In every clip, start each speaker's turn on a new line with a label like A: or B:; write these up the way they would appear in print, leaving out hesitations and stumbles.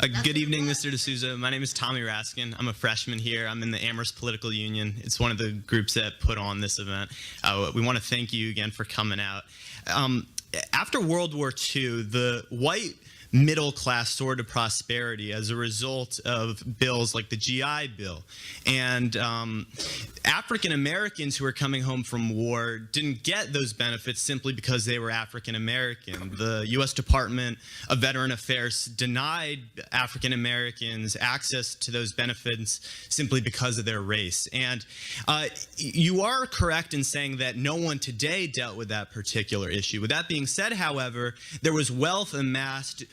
A: Good evening, Mr. D'Souza. My name is Tommy Raskin. I'm a freshman here. I'm in the Amherst Political Union. It's one of the groups that put on this event. We want to thank you again for coming out. After World War II, the white middle class soared to prosperity as a result of bills like the GI Bill. And African Americans who were coming home from war didn't get those benefits simply because they were African American. The U.S. Department of Veteran Affairs denied African Americans access to those benefits simply because of their race. And you are correct in saying that no one today dealt with that particular issue. With that being said, however, there was wealth amassed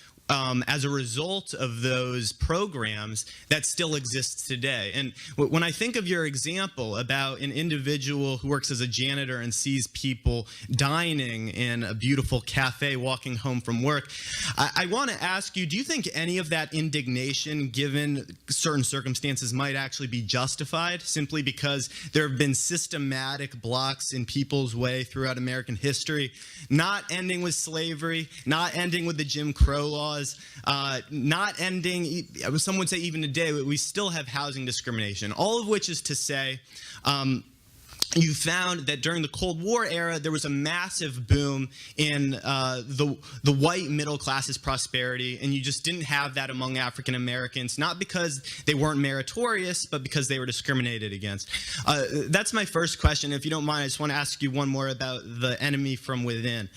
A: as a result of those programs that still exists today. And when I think of your example about an individual who works as a janitor and sees people dining in a beautiful cafe walking home from work, I want to ask you, do you think any of that indignation, given certain circumstances, might actually be justified simply because there have been systematic blocks in people's way throughout American history, not ending with slavery, not ending with the Jim Crow laws, not ending, some would say even today, we still have housing discrimination, all of which is to say, you found that during the Cold War era, there was a massive boom in the white middle class's prosperity, and you just didn't have that among African Americans, not because they weren't meritorious, but because they were discriminated against. That's my first question. If you don't mind, I just want to ask you one more about the enemy from within.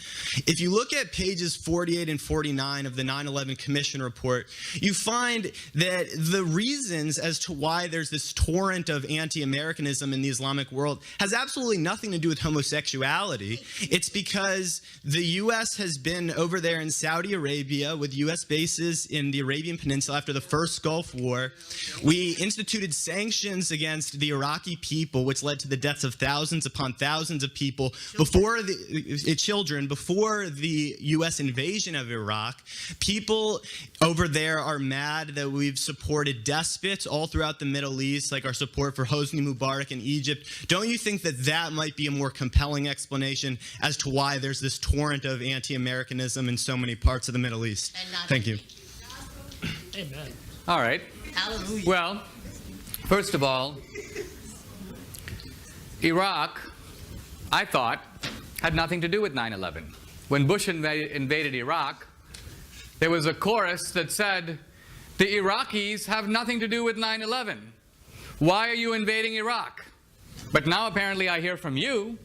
A: If you look at pages 48 and 49 of the 9/11 Commission report, you find that the reasons as to why there's this torrent of anti-Americanism in the Islamic world has absolutely nothing to do with homosexuality. It's because the U.S. has been over there in Saudi Arabia with U.S. bases in the Arabian Peninsula after the first Gulf War. We instituted sanctions against the Iraqi people, which led to the deaths of thousands upon thousands of people before the U.S. invasion of Iraq. People over there are mad that we've supported despots all throughout the Middle East, like our support for Hosni Mubarak in Egypt. Don't you think that might be a more compelling explanation as to why there's this torrent of anti-Americanism in so many parts of the Middle East? Thank you.
B: Amen.
C: All right.
B: Hallelujah.
C: Well, first of all, Iraq, I thought, had nothing to do with 9/11. When Bush invaded Iraq, there was a chorus that said, the Iraqis have nothing to do with 9/11. Why are you invading Iraq? But now apparently I hear from you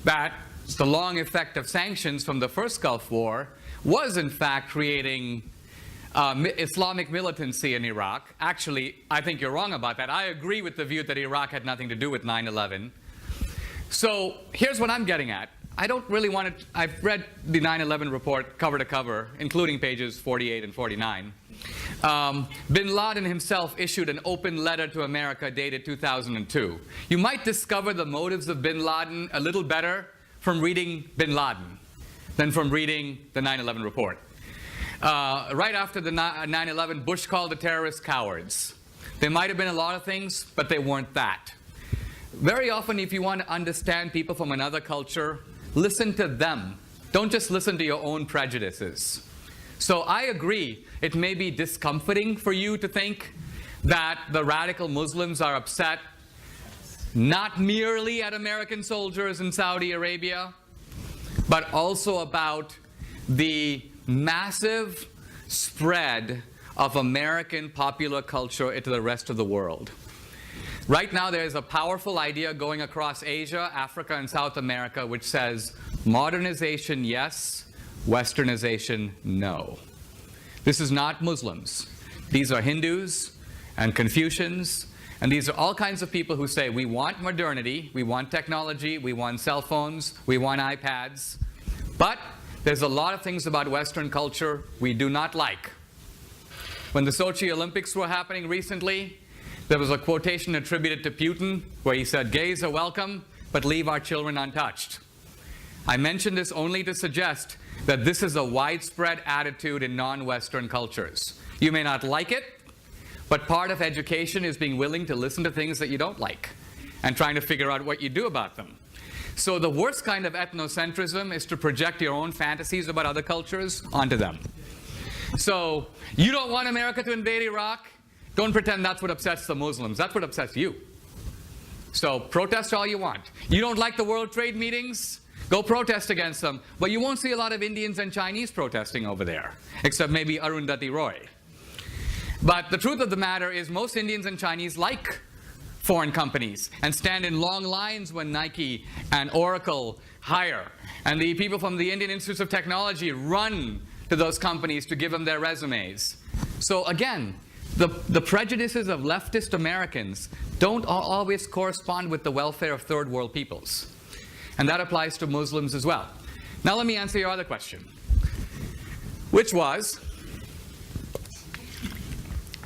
C: that the long effect of sanctions from the first Gulf War was in fact creating Islamic militancy in Iraq. Actually, I think you're wrong about that. I agree with the view that Iraq had nothing to do with 9/11. So here's what I'm getting at. I don't really want to, I've read the 9/11 report cover to cover, including pages 48 and 49. Bin Laden himself issued an open letter to America dated 2002. You might discover the motives of Bin Laden a little better from reading Bin Laden than from reading the 9/11 report. Right after the 9/11, Bush called the terrorists cowards. They might have been a lot of things, but they weren't that. Very often, if you want to understand people from another culture, listen to them. Don't just listen to your own prejudices. So I agree, it may be discomforting for you to think that the radical Muslims are upset not merely at American soldiers in Saudi Arabia, but also about the massive spread of American popular culture into the rest of the world. Right now, there is a powerful idea going across Asia, Africa, and South America, which says modernization, yes, Westernization, no. This is not Muslims. These are Hindus and Confucians, and these are all kinds of people who say, we want modernity, we want technology, we want cell phones, we want iPads, but there's a lot of things about Western culture we do not like. When the Sochi Olympics were happening recently, there was a quotation attributed to Putin where he said, gays are welcome, but leave our children untouched. I mention this only to suggest that this is a widespread attitude in non-Western cultures. You may not like it, but part of education is being willing to listen to things that you don't like and trying to figure out what you do about them. So the worst kind of ethnocentrism is to project your own fantasies about other cultures onto them. So you don't want America to invade Iraq? Don't pretend that's what upsets the Muslims. That's what upsets you. So protest all you want. You don't like the World Trade meetings? Go protest against them. But you won't see a lot of Indians and Chinese protesting over there, except maybe Arundhati Roy. But the truth of the matter is most Indians and Chinese like foreign companies and stand in long lines when Nike and Oracle hire. And the people from the Indian Institutes of Technology run to those companies to give them their resumes. So again, the prejudices of leftist Americans don't always correspond with the welfare of third world peoples. And that applies to Muslims as well. Now let me answer your other question, which was,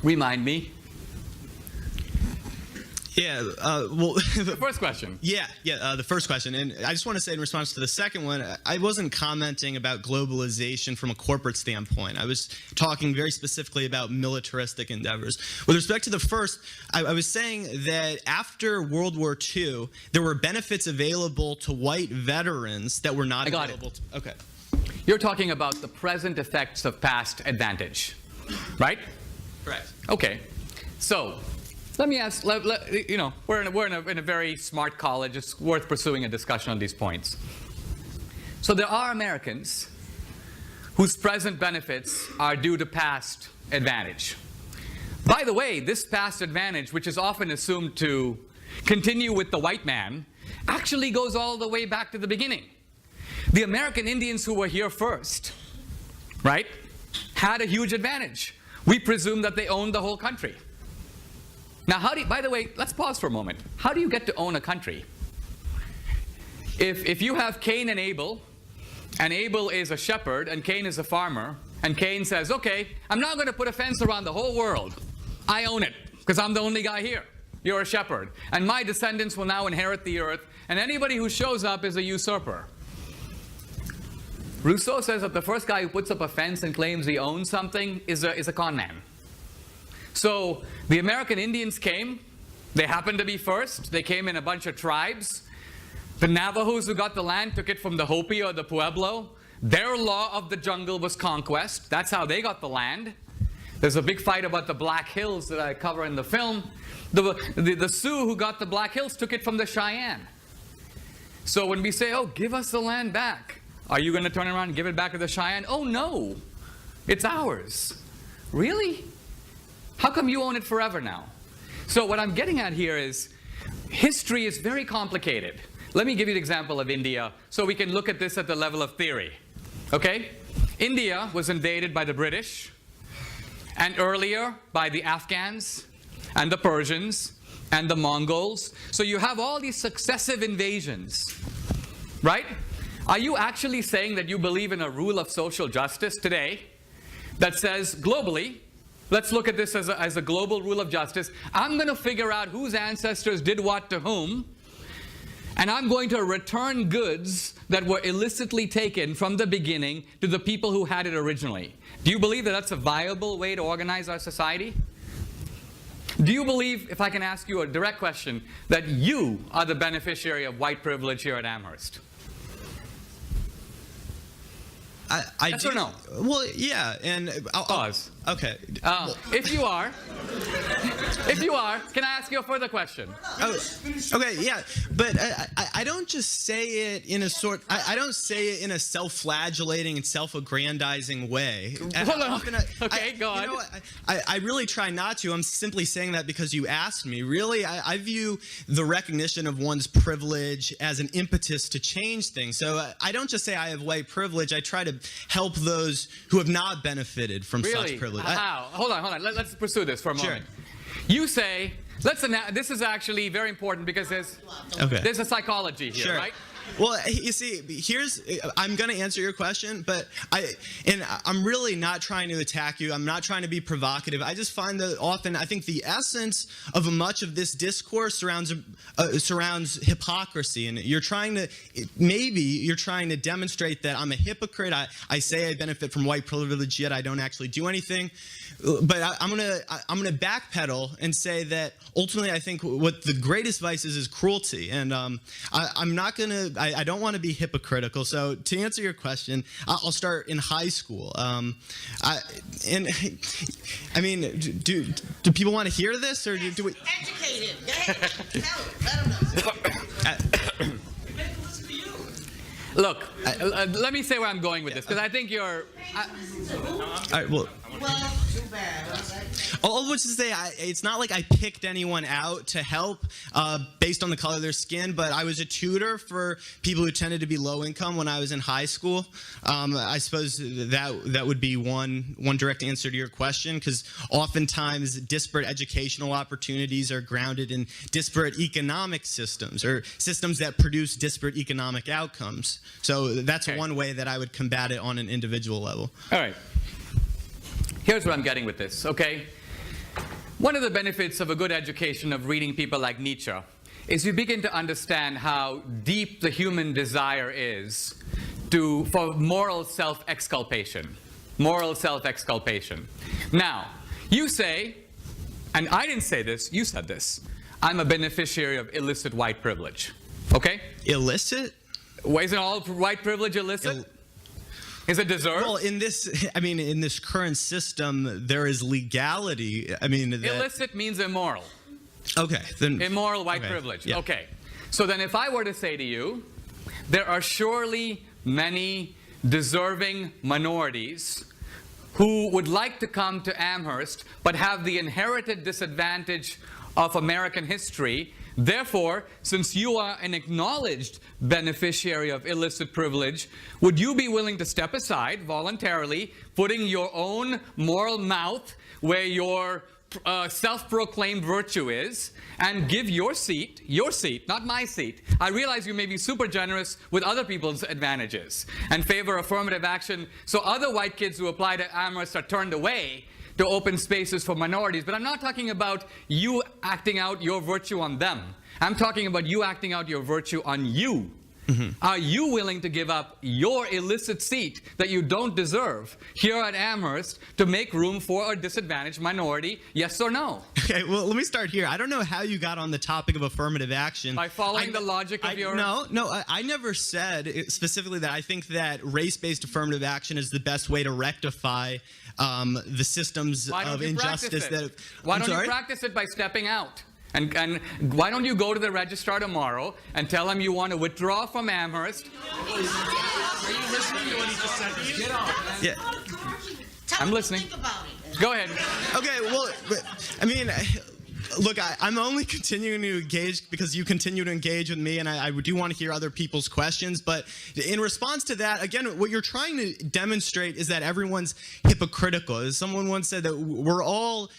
C: remind me.
A: Yeah, well,
C: The first question.
A: the first question. And I just want to say in response to the second one, I wasn't commenting about globalization from a corporate standpoint. I was talking very specifically about militaristic endeavors. With respect to the first, I was saying that after World War II, there were benefits available to white veterans that were not available to... Okay.
C: You're talking about the present effects of past advantage, right?
A: Correct.
C: Okay. So let me ask, you know, we're in a very smart college. It's worth pursuing a discussion on these points. So there are Americans whose present benefits are due to past advantage. By the way, this past advantage, which is often assumed to continue with the white man, actually goes all the way back to the beginning. The American Indians who were here first, right, had a huge advantage. We presume that they owned the whole country. Now, by the way, let's pause for a moment. How do you get to own a country? If you have Cain and Abel is a shepherd, and Cain is a farmer, and Cain says, okay, I'm not going to put a fence around the whole world. I own it, because I'm the only guy here. You're a shepherd. And my descendants will now inherit the earth, and anybody who shows up is a usurper. Rousseau says that the first guy who puts up a fence and claims he owns something is a con man. So the American Indians came. They happened to be first. They came in a bunch of tribes. The Navajos who got the land took it from the Hopi or the Pueblo. Their law of the jungle was conquest. That's how they got the land. There's a big fight about the Black Hills that I cover in the film. The Sioux who got the Black Hills took it from the Cheyenne. So when we say, oh, give us the land back, are you going to turn around and give it back to the Cheyenne? Oh, no. It's ours. Really? How come you own it forever now? So what I'm getting at here is history is very complicated. Let me give you an example of India so we can look at this at the level of theory. Okay? India was invaded by the British, and earlier by the Afghans and the Persians and the Mongols. So you have all these successive invasions, right? Are you actually saying that you believe in a rule of social justice today that says globally, let's look at this as a global rule of justice. I'm going to figure out whose ancestors did what to whom, and I'm going to return goods that were illicitly taken from the beginning to the people who had it originally. Do you believe that that's a viable way to organize our society? Do you believe, if I can ask you a direct question, that you are the beneficiary of white privilege here at Amherst? Yes or no?
A: Well, yeah, and
C: Pause.
A: Okay.
C: If you are, can I ask you a further question?
A: Oh, okay, yeah, but I don't just say it in a I don't say it in a self-flagellating and self-aggrandizing way.
C: Hold on. Okay, go on.
A: You know, I really try not to. I'm simply saying that because you asked me. Really, I view the recognition of one's privilege as an impetus to change things. So I don't just say I have white privilege. I try to help those who have not benefited from such privilege.
C: How? Hold on. Let's pursue this for a moment. You say, this is actually very important because there's a psychology here, right?
A: Well, you see, I'm going to answer your question, but I'm really not trying to attack you. I'm not trying to be provocative. I just find that often, I think the essence of much of this discourse surrounds hypocrisy, and you're trying to demonstrate that I'm a hypocrite. I say I benefit from white privilege, yet I don't actually do anything. But I'm gonna backpedal and say that ultimately I think what the greatest vice is cruelty, and I'm not gonna I don't want to be hypocritical. So to answer your question, I'll start in high school. Do people want to hear this, or do we?
D: Educated. Go ahead. Tell them. Let them know.
C: Look, let me say where I'm going with this, because I think you're...
A: All right, well,
D: Too bad.
A: all of which is to say, it's not like I picked anyone out to help based on the color of their skin, but I was a tutor for people who tended to be low income when I was in high school. I suppose that would be one direct answer to your question, because oftentimes disparate educational opportunities are grounded in disparate economic systems, or systems that produce disparate economic outcomes. So that's one way that I would combat it on an individual level.
C: All right. Here's what I'm getting with this, okay? One of the benefits of a good education of reading people like Nietzsche is you begin to understand how deep the human desire is for moral self-exculpation. Moral self-exculpation. Now, you say, and I didn't say this, you said this, I'm a beneficiary of illicit white privilege, okay?
A: Illicit?
C: Well, isn't all white privilege illicit? Is it deserved?
A: Well, in this current system, there is legality.
C: Illicit means immoral.
A: Okay, then
C: Immoral white privilege.
A: Yeah.
C: Okay. So then if I were to say to you, there are surely many deserving minorities who would like to come to Amherst but have the inherited disadvantage of American history. Therefore, since you are an acknowledged beneficiary of illicit privilege, would you be willing to step aside voluntarily, putting your own moral mouth where your self-proclaimed virtue is, and give your seat, not my seat. I realize you may be super generous with other people's advantages and favor affirmative action, so other white kids who apply to Amherst are turned away to open spaces for minorities. But I'm not talking about you acting out your virtue on them. I'm talking about you acting out your virtue on you. Mm-hmm. Are you willing to give up your illicit seat that you don't deserve here at Amherst to make room for a disadvantaged minority? Yes or no?
A: Okay, well, let me start here. I don't know how you got on the topic of affirmative action.
C: By following the logic of your...
A: No, I never said specifically that I think that race-based affirmative action is the best way to rectify the systems of injustice that...
C: Why don't you practice it by stepping out? And why don't you go to the registrar tomorrow and tell him you want to withdraw from Amherst?
B: Are you listening to what he just said to you? Get on.
A: Yeah.
C: I'm listening.
D: Think about it.
C: Go ahead.
A: Okay, well, look, I'm only continuing to engage because you continue to engage with me, and I do want to hear other people's questions. But in response to that, again, what you're trying to demonstrate is that everyone's hypocritical. As someone once said, that we're all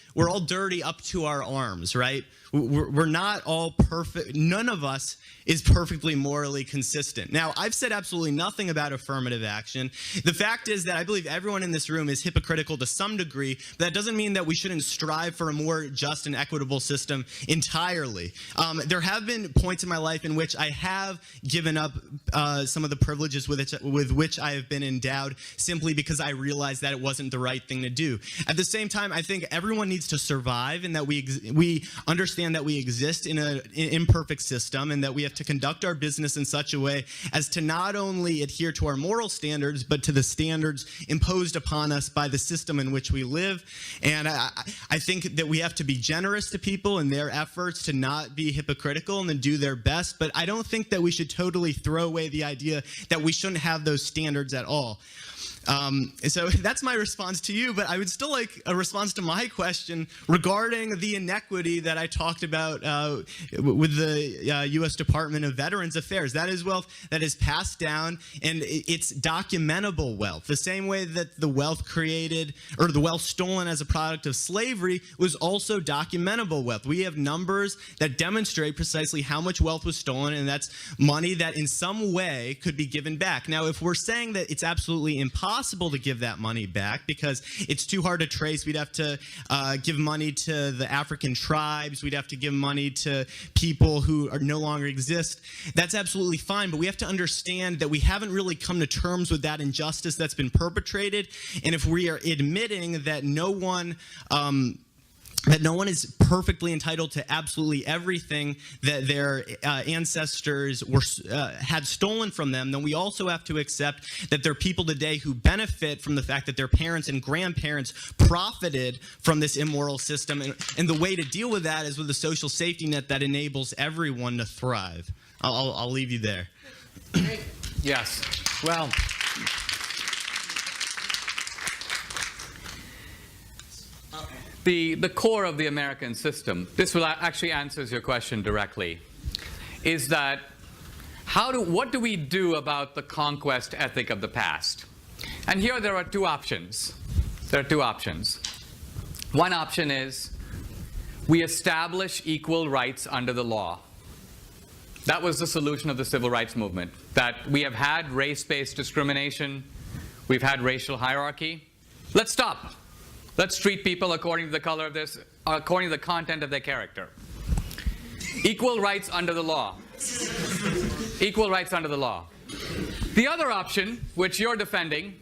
A: dirty up to our arms, right? We're not all perfect. None of us is perfectly morally consistent. Now, I've said absolutely nothing about affirmative action. The fact is that I believe everyone in this room is hypocritical to some degree, but that doesn't mean that we shouldn't strive for a more just and equitable system entirely. There have been points in my life in which I have given up some of the privileges with which I have been endowed simply because I realized that it wasn't the right thing to do. At the same time, I think everyone needs to survive, and that we understand that we exist in an imperfect system, and that we have to conduct our business in such a way as to not only adhere to our moral standards, but to the standards imposed upon us by the system in which we live. And I think that we have to be generous to people in their efforts to not be hypocritical and to do their best. But I don't think that we should totally throw away the idea that we shouldn't have those standards at all. So that's my response to you, but I would still like a response to my question regarding the inequity that I talked about with the U.S. Department of Veterans Affairs. That is wealth that is passed down, and it's documentable wealth. The same way that the wealth created, or the wealth stolen as a product of slavery, was also documentable wealth. We have numbers that demonstrate precisely how much wealth was stolen, and that's money that in some way could be given back. Now, if we're saying that it's absolutely impossible to give that money back because it's too hard to trace, we'd have to give money to the African tribes, we'd have to give money to people who no longer exist. That's absolutely fine, but we have to understand that we haven't really come to terms with that injustice that's been perpetrated. And if we are admitting that no one that no one is perfectly entitled to absolutely everything that their ancestors had stolen from them, then we also have to accept that there are people today who benefit from the fact that their parents and grandparents profited from this immoral system. And the way to deal with that is with a social safety net that enables everyone to thrive. I'll leave you there.
C: Yes. Well, the core of the American system, this will actually answers your question directly, is that what do we do about the conquest ethic of the past? And here there are two options. There are two options. One option is we establish equal rights under the law. That was the solution of the civil rights movement, that we have had race-based discrimination, we've had racial hierarchy. Let's stop. Let's treat people according to the color of this, according to the content of their character. Equal rights under the law. Equal rights under the law. The other option, which you're defending,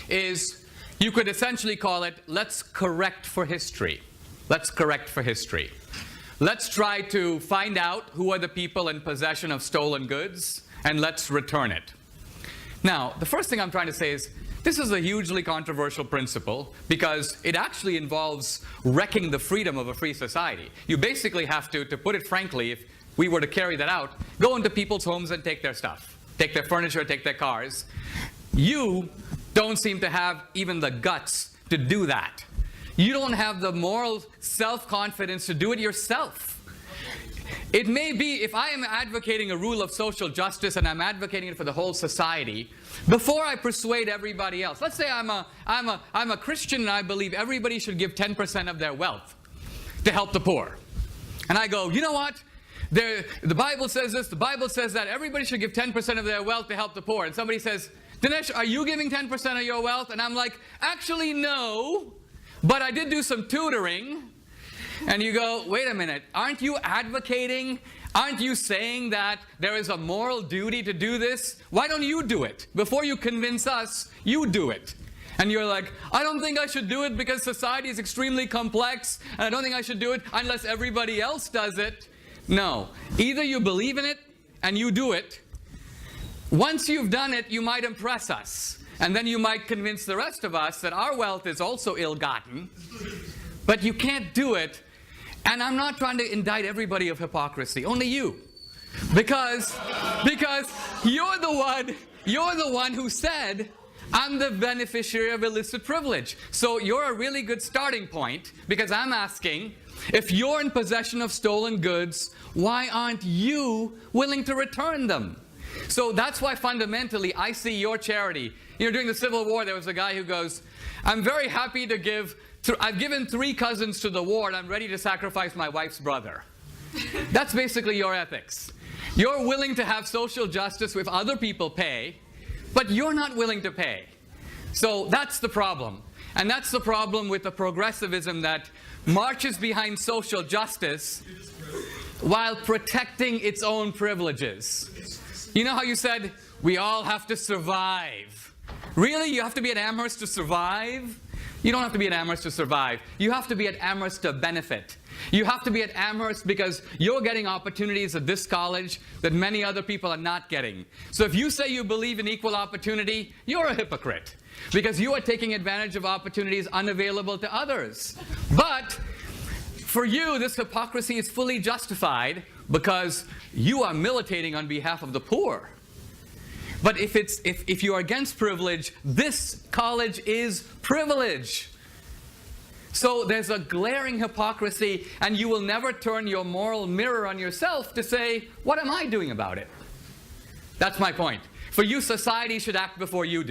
C: is you could essentially call it, let's correct for history. Let's correct for history. Let's try to find out who are the people in possession of stolen goods, and let's return it. Now, the first thing I'm trying to say is, this is a hugely controversial principle because it actually involves wrecking the freedom of a free society. You basically have to put it frankly, if we were to carry that out, go into people's homes and take their stuff, take their furniture, take their cars. You don't seem to have even the guts to do that. You don't have the moral self-confidence to do it yourself. It may be, if I am advocating a rule of social justice and I'm advocating it for the whole society, before I persuade everybody else, let's say I'm a Christian and I believe everybody should give 10% of their wealth to help the poor. And I go, you know what? The Bible says this, the Bible says that, everybody should give 10% of their wealth to help the poor. And somebody says, Dinesh, are you giving 10% of your wealth? And I'm like, actually no, but I did do some tutoring. And you go, wait a minute, aren't you advocating, aren't you saying that there is a moral duty to do this? Why don't you do it? Before you convince us, you do it. And you're like, I don't think I should do it because society is extremely complex, and I don't think I should do it unless everybody else does it. No, either you believe in it and you do it. Once you've done it, you might impress us. And then you might convince the rest of us that our wealth is also ill-gotten. But you can't do it. And I'm not trying to indict everybody of hypocrisy, only you. Because you're the one who said, I'm the beneficiary of illicit privilege. So you're a really good starting point, because I'm asking, if you're in possession of stolen goods, why aren't you willing to return them? So that's why fundamentally I see your charity. You know, during the Civil War, there was a guy who goes, I'm very happy to give, I've given 3 cousins to the war and I'm ready to sacrifice my wife's brother. That's basically your ethics. You're willing to have social justice if other people pay, but you're not willing to pay. So that's the problem. And that's the problem with the progressivism that marches behind social justice while protecting its own privileges. You know how you said, we all have to survive. Really? You have to be at Amherst to survive? You don't have to be at Amherst to survive. You have to be at Amherst to benefit. You have to be at Amherst because you're getting opportunities at this college that many other people are not getting. So if you say you believe in equal opportunity, you're a hypocrite because you are taking advantage of opportunities unavailable to others. But for you, this hypocrisy is fully justified because you are militating on behalf of the poor. But if you are against privilege, this college is privilege. So there's a glaring hypocrisy, and you will never turn your moral mirror on yourself to say, what am I doing about it? That's my point. For you, society should act before you do.